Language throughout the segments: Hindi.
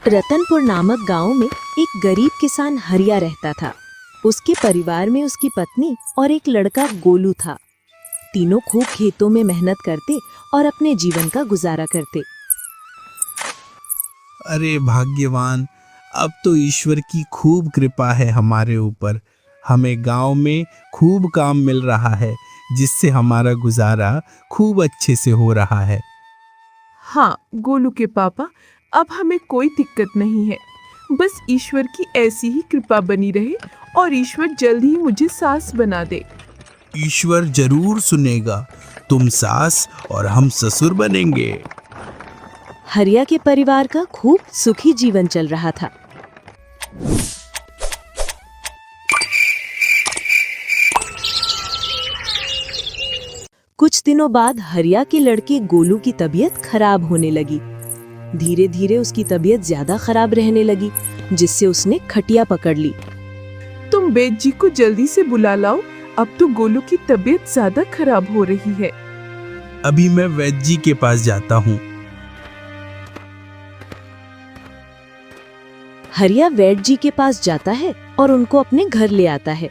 रतनपुर नामक गांव में एक गरीब किसान हरिया रहता था। उसके परिवार में उसकी पत्नी और एक लड़का गोलू था। तीनों खूब खेतों में मेहनत करते और अपने जीवन का गुजारा करते। अरे भाग्यवान, अब तो ईश्वर की खूब कृपा है हमारे ऊपर। हमें गांव में खूब काम मिल रहा है, जिससे हमारा गुजारा खूब अच्छे से हो रहा है। हाँ गोलू के पापा, अब हमें कोई दिक्कत नहीं है। बस ईश्वर की ऐसी ही कृपा बनी रहे और ईश्वर जल्द ही मुझे सास बना दे। ईश्वर जरूर सुनेगा। तुम सास और हम ससुर बनेंगे। हरिया के परिवार का खूब सुखी जीवन चल रहा था। कुछ दिनों बाद हरिया के लड़के गोलू की तबीयत खराब होने लगी। धीरे धीरे उसकी तबीयत ज्यादा खराब रहने लगी, जिससे उसने खटिया पकड़ ली। तुम वैद्य जी को जल्दी से बुला लाओ, अब तो गोलू की तबीयत ज्यादा खराब हो रही है। अभी मैं वैद्य जी के पास जाता हूँ। हरिया वैद्य जी के पास जाता है और उनको अपने घर ले आता है।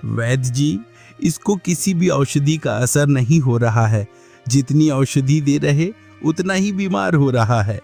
वैद्य जी, इसको किसी भी औषधि का असर नहीं हो रहा है। जितनी औषधि दे रहे उतना ही बीमार हो रहा है।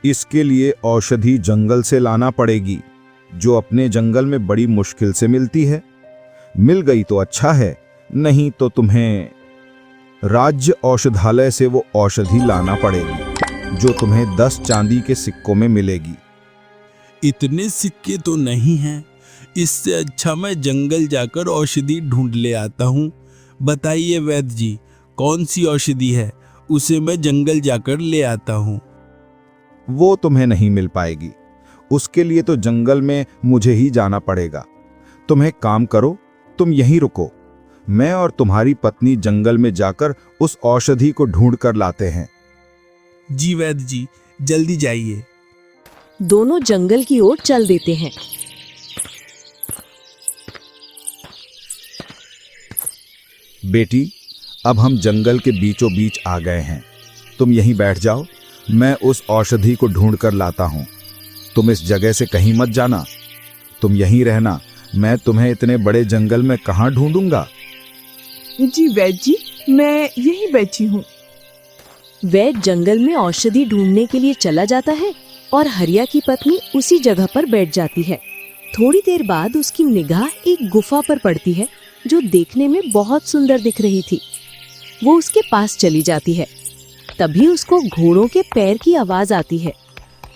इसके लिए औषधि जंगल से लाना पड़ेगी, जो अपने जंगल में बड़ी मुश्किल से मिलती है। मिल गई तो अच्छा है, नहीं तो तुम्हें राज्य औषधालय से वो औषधि लाना पड़ेगी, जो तुम्हें 10 चांदी के सिक्कों में मिलेगी। इतने सिक्के तो नहीं हैं। इससे अच्छा मैं जंगल जाकर औषधि ढूंढ ले आता हूँ। बताइए वैद्य जी, कौन सी औषधि है? उसे मैं जंगल जाकर ले आता हूँ। वो तुम्हें नहीं मिल पाएगी। उसके लिए तो जंगल में मुझे ही जाना पड़ेगा। तुम एक काम करो, तुम यहीं रुको। मैं और तुम्हारी पत्नी जंगल में जाकर उस औषधि को ढूंढ कर लाते हैं। जी वैद्य जी, जल्दी जाइए। दोनों जंगल की ओर चल देते हैं। बेटी, अब हम जंगल के बीचों बीच आ गए हैं। तुम यहीं बैठ जाओ, मैं उस औषधि को ढूंढ कर लाता हूं। तुम इस जगह से कहीं मत जाना, तुम यहीं रहना। मैं तुम्हें इतने बड़े जंगल में कहां ढूंढूंगा। जी वैद्य जी, मैं यहीं बैठी हूँ। वैद्य जंगल में औषधि ढूंढने के लिए चला जाता है और हरिया की पत्नी उसी जगह पर बैठ जाती है। थोड़ी देर बाद उसकी निगाह एक गुफा पर पड़ती है, जो देखने में बहुत सुंदर दिख रही थी। वो उसके पास चली जाती है। तभी उसको घोड़ों के पैर की आवाज आती है।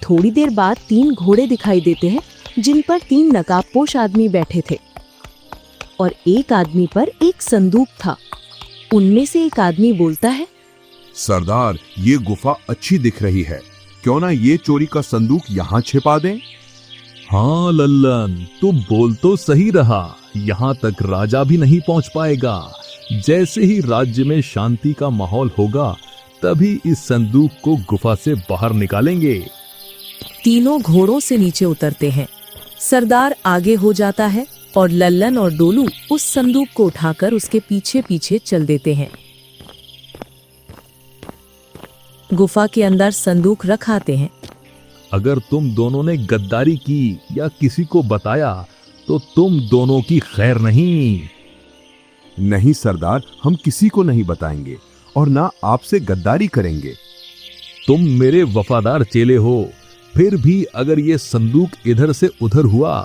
थोड़ी देर बाद 3 घोड़े दिखाई देते हैं, जिन पर 3 नकाबपोश आदमी बैठे थे और एक आदमी पर एक संदूक था। उनमें से एक आदमी बोलता है, सरदार, ये गुफा अच्छी दिख रही है। क्यों ना ये चोरी का संदूक यहाँ छिपा दें? हाँ लल्लन, तू बोल तो सही रहा। यहाँ तक राजा भी नहीं पहुँच पाएगा। जैसे ही राज्य में शांति का माहौल होगा, तभी इस संदूक को गुफा से बाहर निकालेंगे। तीनों घोड़ों से नीचे उतरते हैं। सरदार आगे हो जाता है और लल्लन और डोलू उस संदूक को उठाकर उसके पीछे पीछे चल देते हैं। गुफा के अंदर संदूक रख आते हैं। अगर तुम दोनों ने गद्दारी की या किसी को बताया तो तुम दोनों की खैर नहीं। नहीं सरदार, हम किसी को नहीं बताएंगे और ना आपसे गद्दारी करेंगे। तुम मेरे वफादार चेले हो, फिर भी अगर ये संदूक इधर से उधर हुआ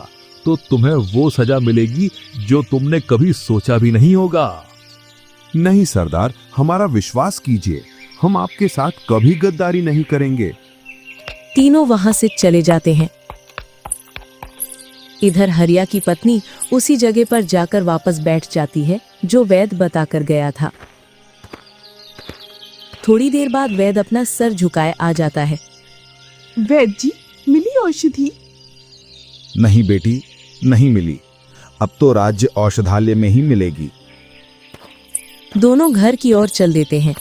तो तुम्हें वो सजा मिलेगी जो तुमने कभी सोचा भी नहीं होगा। नहीं सरदार, हमारा विश्वास कीजिए, हम आपके साथ कभी गद्दारी नहीं करेंगे। तीनों वहां से चले जाते हैं। इधर हरिया की पत्नी उसी जगह पर जाकर वापस बैठ जाती है, जो वैद्य बताकर गया था। थोड़ी देर बाद वैद्य अपना सर झुकाए आ जाता है। वैद्य जी, मिली औषधि? नहीं बेटी, नहीं मिली। अब तो राज्य औषधालय में ही मिलेगी। दोनों घर की ओर चल देते हैं।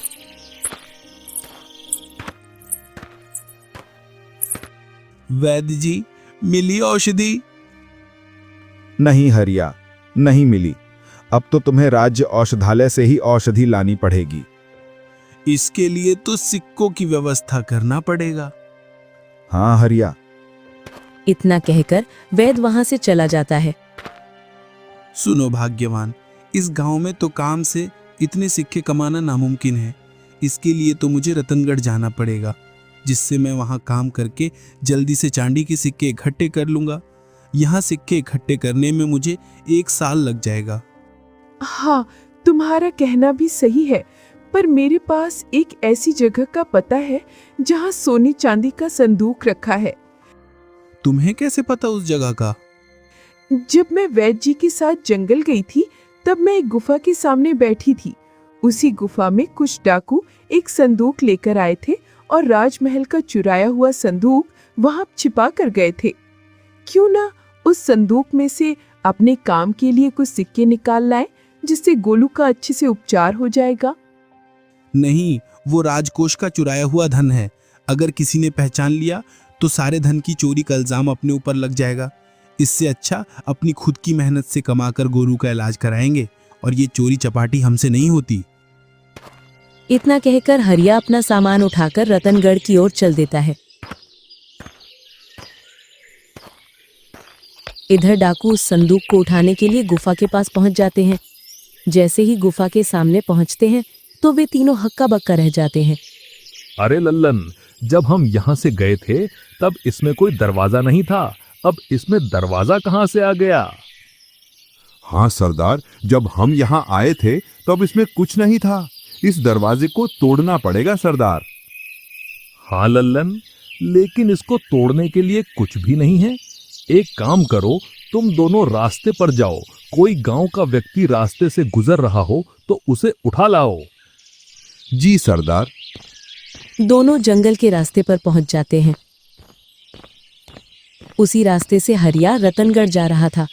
वैद्य जी, मिली औषधि? नहीं हरिया, नहीं मिली। अब तो तुम्हें राज्य औषधालय से ही औषधि लानी पड़ेगी। इसके लिए तो सिक्कों की व्यवस्था करना पड़ेगा। हाँ हरिया, इतना कहकर वैद्य वहां से चला जाता है। सुनो भाग्यवान, इस गांव में तो काम से इतने सिक्के कमाना नामुमकिन है। इसके लिए तो मुझे रतनगढ़ जाना पड़ेगा, जिससे मैं वहां काम करके जल्दी से चांदी के सिक्के इकट्ठे कर लूंगा। यहाँ सिक्के इकट्ठे करने में मुझे 1 साल लग जाएगा। हाँ, तुम्हारा कहना भी सही है, पर मेरे पास एक ऐसी जगह का पता है जहाँ सोने चांदी का संदूक रखा है। तुम्हें कैसे पता उस जगह का? जब मैं वैद्य जी के साथ जंगल गई थी, तब मैं एक गुफा के सामने बैठी थी। उसी गुफा में कुछ डाकू एक संदूक लेकर आए थे और राजमहल का चुराया हुआ संदूक वहां छिपा कर गए थे। क्यों ना उस संदूक में से अपने काम के लिए कुछ सिक्के निकाल लाए, जिससे गोलू का अच्छे से उपचार हो जाएगा। नहीं, वो राजकोष का चुराया हुआ धन है। अगर किसी ने पहचान लिया तो सारे धन की चोरी का इल्जाम अपने ऊपर लग जाएगा। इससे अच्छा अपनी खुद की मेहनत से कमाकर गोलू का इलाज कराएंगे, और ये चोरी चपाटी हमसे नहीं होती। इतना कहकर हरिया अपना सामान उठाकर रतनगढ़ की ओर चल देता है। इधर डाकू उस संदूक को उठाने के लिए गुफा के पास पहुंच जाते हैं। जैसे ही गुफा के सामने पहुंचते हैं तो वे तीनों हक्का बक्का रह जाते हैं। अरे लल्लन, जब हम यहाँ से गए थे तब इसमें कोई दरवाजा नहीं था, अब इसमें दरवाजा कहाँ से आ गया? हाँ सरदार, जब हम यहाँ आए थे तब इसमें कुछ नहीं था। इस दरवाजे को तोड़ना पड़ेगा सरदार। हाँ लल्लन, लेकिन इसको तोड़ने के लिए कुछ भी नहीं है। एक काम करो, तुम दोनों रास्ते पर जाओ। कोई गांव का व्यक्ति रास्ते से गुजर रहा हो तो उसे उठा लाओ। जी सरदार। दोनों जंगल के रास्ते पर पहुंच जाते हैं। उसी रास्ते से हरिया रतनगढ़ जा रहा था।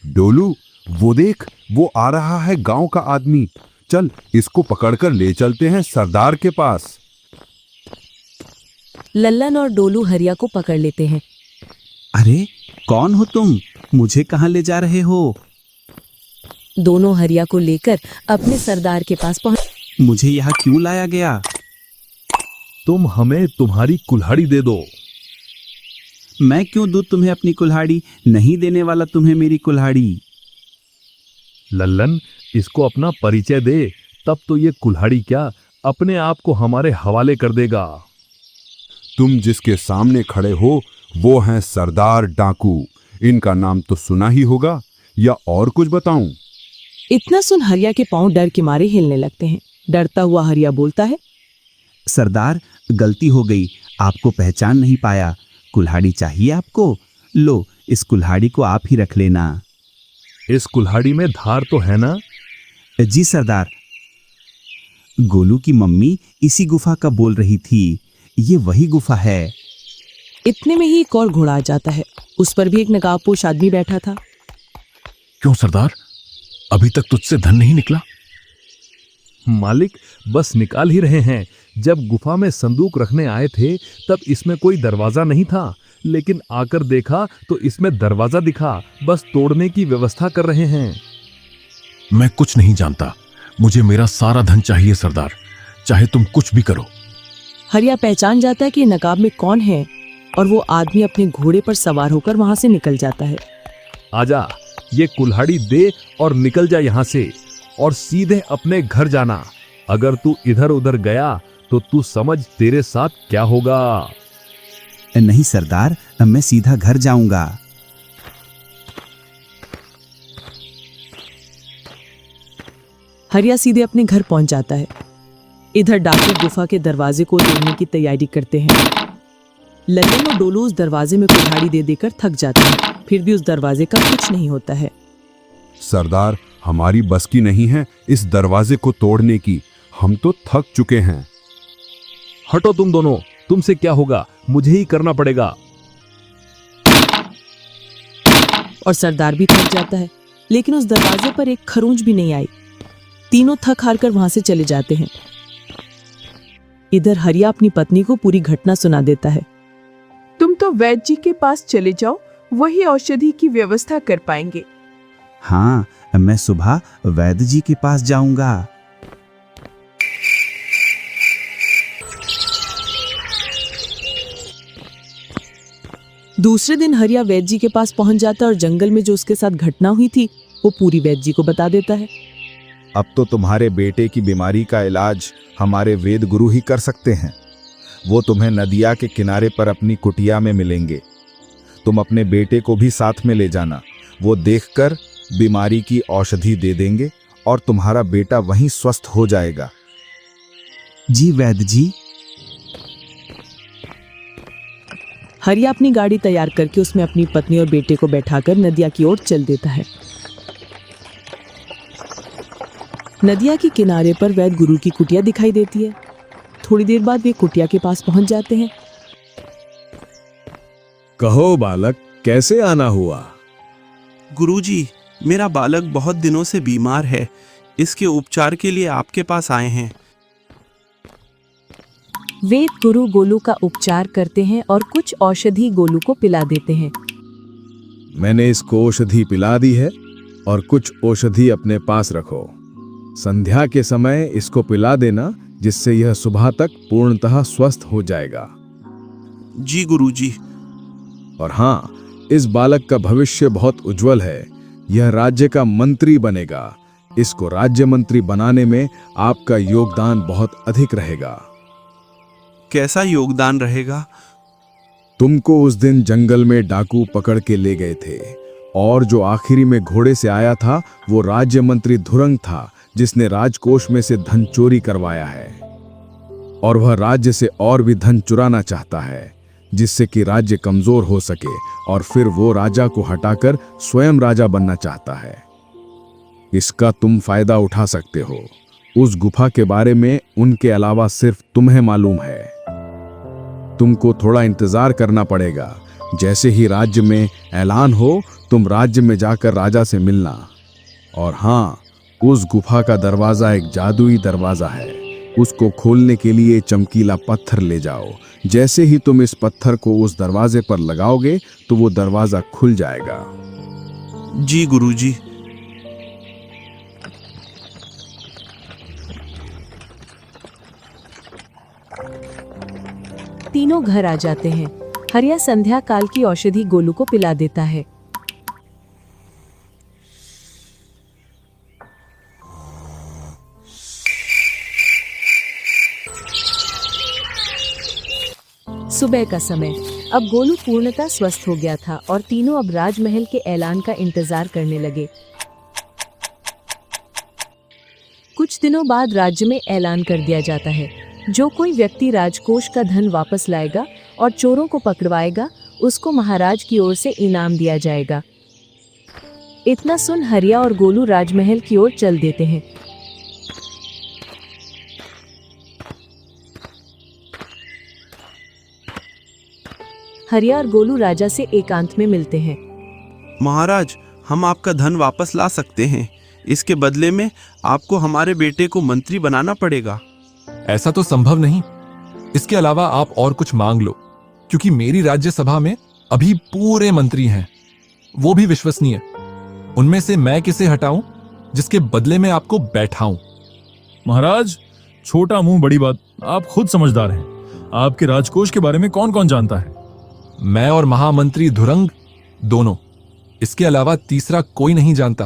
डोलू, वो देख, वो आ रहा है गांव का आदमी। चल, इसको पकड़कर ले चलते हैं सरदार के पास। लल्लन और डोलू हरिया को पकड़ लेते हैं। अरे कौन हो तुम? मुझे कहाँ ले जा रहे हो? दोनों हरिया को लेकर अपने सरदार के पास पहुंच। मुझे यहाँ क्यों लाया गया? तुम हमें तुम्हारी कुल्हाड़ी दे दो। मैं क्यों दूं तुम्हें अपनी कुल्हाड़ी? नहीं देने वाला तुम्हें मेरी कुल्हाड़ी। लल्लन, इसको अपना परिचय दे, तब तो ये कुल्हाड़ी क्या अपने आप को हमारे हवाले कर देगा। तुम जिसके सामने खड़े हो वो हैं सरदार डाकू। इनका नाम तो सुना ही होगा, या और कुछ बताऊं? इतना सुन हरिया के पांव डर के मारे हिलने लगते हैं। डरता हुआ हरिया बोलता है, सरदार, गलती हो गई, आपको पहचान नहीं पाया। कुल्हाड़ी चाहिए आपको? लो, इस कुल्हाड़ी को आप ही रख लेना। इस कुल्हाड़ी में धार तो है ना? जी सरदार। गोलू की मम्मी इसी गुफा का बोल रही थी। ये वही गुफा है। इतने में ही एक और घोड़ा आ जाता है। उस पर भी एक नकाबपोश आदमी बैठा था। क्यों सरदार, अभी तक तुझसे धन नहीं निकला? मालिक, बस निकाल ही रहे हैं। जब गुफा में संदूक रखने आए थे तब इसमें कोई दरवाजा नहीं था, लेकिन आकर देखा तो इसमें दरवाजा दिखा। बस तोड़ने की व्यवस्था कर रहे हैं। मैं कुछ नहीं जानता, मुझे मेरा सारा धन चाहिए सरदार, चाहे तुम कुछ भी करो। हरिया पहचान जाता है कि नकाब में कौन है, और वो आदमी अपने घोड़े पर सवार होकर वहां से निकल जाता है। आजा, ये कुल्हाड़ी दे और निकल जा यहाँ से, और सीधे अपने घर जाना। अगर तू इधर उधर गया तो तू समझ तेरे साथ क्या होगा। नहीं सरदार, मैं सीधा घर जाऊंगा। हरिया सीधे अपने घर पहुंच जाता है। इधर डाकू गुफा के दरवाजे को तोड़ने की तैयारी करते हैं। लल्लन और डोलू उस दरवाजे में कुल्हाड़ी दे देकर थक जाते हैं, फिर भी उस दरवाजे का कुछ नहीं होता है। सरदार, हमारी बस की नहीं है इस दरवाजे को तोड़ने की। हम तो थक चुके हैं। हटो तुम दोनों, तुमसे क्या होगा, मुझे ही करना पड़ेगा। और सरदार भी थक जाता है, लेकिन उस दरवाजे पर एक खरोंच भी नहीं आई। तीनों थक हार कर वहां से चले जाते हैं। इधर हरिया अपनी पत्नी को पूरी घटना सुना देता है। तुम तो वैद्य जी के पास चले जाओ, वही औषधि की व्यवस्था कर पाएंगे। हाँ, मैं सुबह वैद्य जी के पास जाऊंगा। दूसरे दिन हरिया वैद्य जी के पास पहुंच जाता है और जंगल में जो उसके साथ घटना हुई थी वो पूरी वैद्य जी को बता देता है। अब तो तुम्हारे बेटे की बीमारी का इलाज हमारे वेद गुरु ही कर सकते हैं। वो तुम्हें नदिया के किनारे पर अपनी कुटिया में मिलेंगे। तुम अपने बेटे को भी साथ में ले जाना। वो देखकर बीमारी की औषधि दे देंगे और तुम्हारा बेटा वहीं स्वस्थ हो जाएगा। जी वैद्य जी। हरिया अपनी गाड़ी तैयार करके उसमें अपनी पत्नी और बेटे को बैठाकर नदिया की ओर चल देता है। नदिया के किनारे पर वैद्य गुरु की कुटिया दिखाई देती है। थोड़ी देर बाद वे कुटिया के पास पहुंच जाते हैं। कहो बालक, कैसे आना हुआ? गुरुजी, मेरा बालक बहुत दिनों से बीमार है। इसके उपचार के लिए आपके पास आए हैं। वेद गुरु गोलू का उपचार करते हैं और कुछ औषधि गोलू को पिला देते हैं। मैंने इसको औषधि पिला दी है और कुछ औषधि अपने पास रखो। संध्या के समय इसको पिला देना, जिससे यह सुबह तक पूर्णतः स्वस्थ हो जाएगा। जी गुरुजी। और हाँ, इस बालक का भविष्य बहुत उज्जवल है। यह राज्य का मंत्री बनेगा। इसको राज्य मंत्री बनाने में आपका योगदान बहुत अधिक रहेगा। कैसा योगदान रहेगा? तुमको उस दिन जंगल में डाकू पकड़ के ले गए थे और जो आखिरी में घोड़े से आया था वो राज्य मंत्री धुरंग था, जिसने राजकोष में से धन चोरी करवाया है। और वह राज्य से और भी धन चुराना चाहता है, जिससे कि राज्य कमजोर हो सके और फिर वो राजा को हटाकर स्वयं राजा बनना चाहता है। इसका तुम फायदा उठा सकते हो। उस गुफा के बारे में उनके अलावा सिर्फ तुम्हें मालूम है। तुमको थोड़ा इंतजार करना पड़ेगा। जैसे ही राज्य में ऐलान हो, तुम राज्य में जाकर राजा से मिलना। और हाँ, उस गुफा का दरवाजा एक जादुई दरवाजा है। उसको खोलने के लिए चमकीला पत्थर ले जाओ। जैसे ही तुम इस पत्थर को उस दरवाजे पर लगाओगे तो वो दरवाजा खुल जाएगा। जी गुरुजी। तीनों घर आ जाते हैं। हरिया संध्या काल की औषधि गोलू को पिला देता है। सुबह का समय। अब गोलू पूर्णतः स्वस्थ हो गया था और तीनों अब राजमहल के ऐलान का इंतजार करने लगे। कुछ दिनों बाद राज्य में ऐलान कर दिया जाता है, जो कोई व्यक्ति राजकोष का धन वापस लाएगा और चोरों को पकड़वाएगा, उसको महाराज की ओर से इनाम दिया जाएगा। इतना सुन हरिया और गोलू राजमहल की ओर चल देते हैं। हरिया और गोलू राजा से एकांत में मिलते हैं। महाराज, हम आपका धन वापस ला सकते हैं। इसके बदले में आपको हमारे बेटे को मंत्री बनाना पड़ेगा। ऐसा तो संभव नहीं। इसके अलावा आप और कुछ मांग लो, क्योंकि मेरी राज्यसभा में अभी पूरे मंत्री हैं, वो भी विश्वसनीय। उनमें से मैं किसे हटाऊं जिसके बदले में आपको बैठाऊं? महाराज, छोटा मुंह बड़ी बात। आप खुद समझदार हैं। आपके राजकोष के बारे में कौन कौन जानता है? मैं और महामंत्री धुरंग दोनों। इसके अलावा तीसरा कोई नहीं जानता।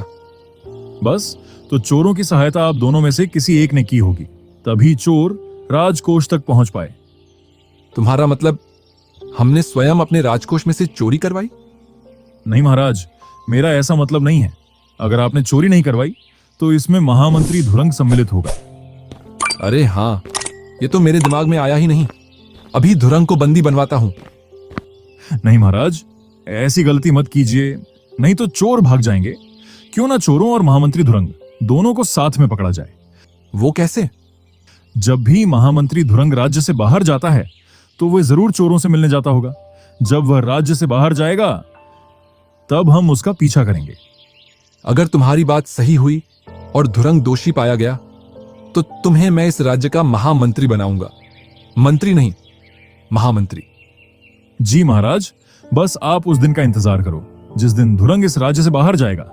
बस, तो चोरों की सहायता आप दोनों में से किसी एक ने की होगी, तभी चोर राजकोष तक पहुंच पाए। तुम्हारा मतलब हमने स्वयं अपने राजकोष में से चोरी करवाई? नहीं महाराज, मेरा ऐसा मतलब नहीं है। अगर आपने चोरी नहीं करवाई तो इसमें महामंत्री धुरंग सम्मिलित होगा। अरे हाँ, ये तो मेरे दिमाग में आया ही नहीं। अभी धुरंग को बंदी बनवाता हूं। नहीं महाराज, ऐसी गलती मत कीजिए, नहीं तो चोर भाग जाएंगे। क्यों ना चोरों और महामंत्री धुरंग दोनों को साथ में पकड़ा जाए। वो कैसे? जब भी महामंत्री धुरंग राज्य से बाहर जाता है तो वह जरूर चोरों से मिलने जाता होगा। जब वह राज्य से बाहर जाएगा तब हम उसका पीछा करेंगे। अगर तुम्हारी बात सही हुई और धुरंग दोषी पाया गया तो तुम्हें मैं इस राज्य का महामंत्री बनाऊंगा। मंत्री नहीं, महामंत्री। जी महाराज, बस आप उस दिन का इंतजार करो जिस दिन धुरंग इस राज्य से बाहर जाएगा।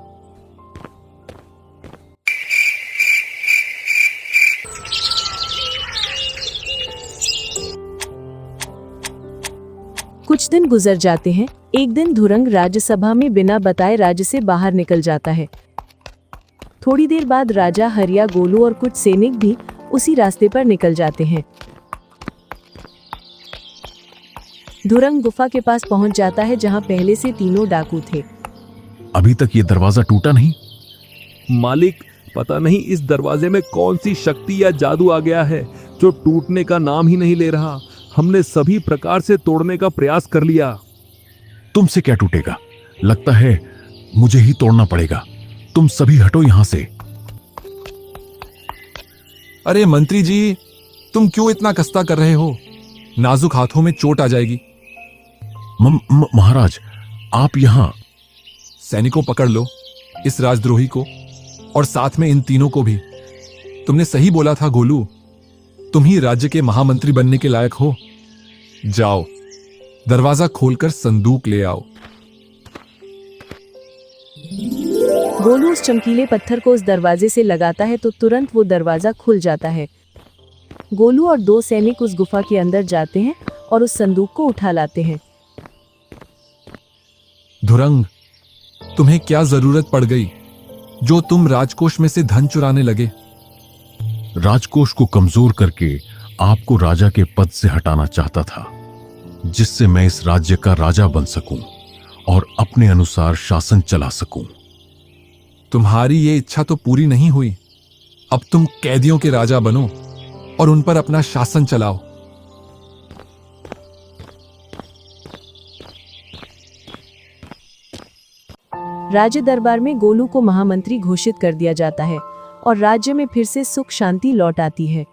कुछ दिन गुजर जाते हैं। एक दिन धुरंग राज्यसभा में बिना बताए राज्य से बाहर निकल जाता है। थोड़ी देर बाद राजा हरिया, गोलू और कुछ सैनिक भी उसी रास्ते पर निकल जाते हैं। धुरंग गुफा के पास पहुंच जाता है जहां पहले से तीनों डाकू थे। अभी तक ये दरवाजा टूटा नहीं। मालिक, पता नहीं इस दरवाजे में कौन सी शक्ति या जादू आ गया है जो टूटने का नाम ही नहीं ले रहा। हमने सभी प्रकार से तोड़ने का प्रयास कर लिया। तुमसे क्या टूटेगा? लगता है मुझे ही तोड़ना पड़ेगा। तुम सभी हटो यहां से। अरे मंत्री जी, तुम क्यों इतना कस्ता कर रहे हो? नाजुक हाथों में चोट आ जाएगी। महाराज, आप यहां। सैनिकों, पकड़ लो इस राजद्रोही को और साथ में इन तीनों को भी। तुमने सही बोला था गोलू, तुम ही राज्य के महामंत्री बनने के लायक हो। जाओ, दरवाजा खोलकर संदूक ले आओ। गोलू उस चमकीले पत्थर को उस दरवाजे से लगाता है तो तुरंत वो दरवाजा खुल जाता है। गोलू और दो सैनिक उस गुफा के अंदर जाते हैं और उस संदूक को उठा लाते हैं। धुरंग, तुम्हें क्या जरूरत पड़ गई जो तुम राजकोष में से धन चुराने लगे? राजकोष को कमजोर करके आपको राजा के पद से हटाना चाहता था, जिससे मैं इस राज्य का राजा बन सकूं और अपने अनुसार शासन चला सकूं। तुम्हारी ये इच्छा तो पूरी नहीं हुई। अब तुम कैदियों के राजा बनो और उन पर अपना शासन चलाओ। राज्य दरबार में गोलू को महामंत्री घोषित कर दिया जाता है और राज्य में फिर से सुख शांति लौट आती है।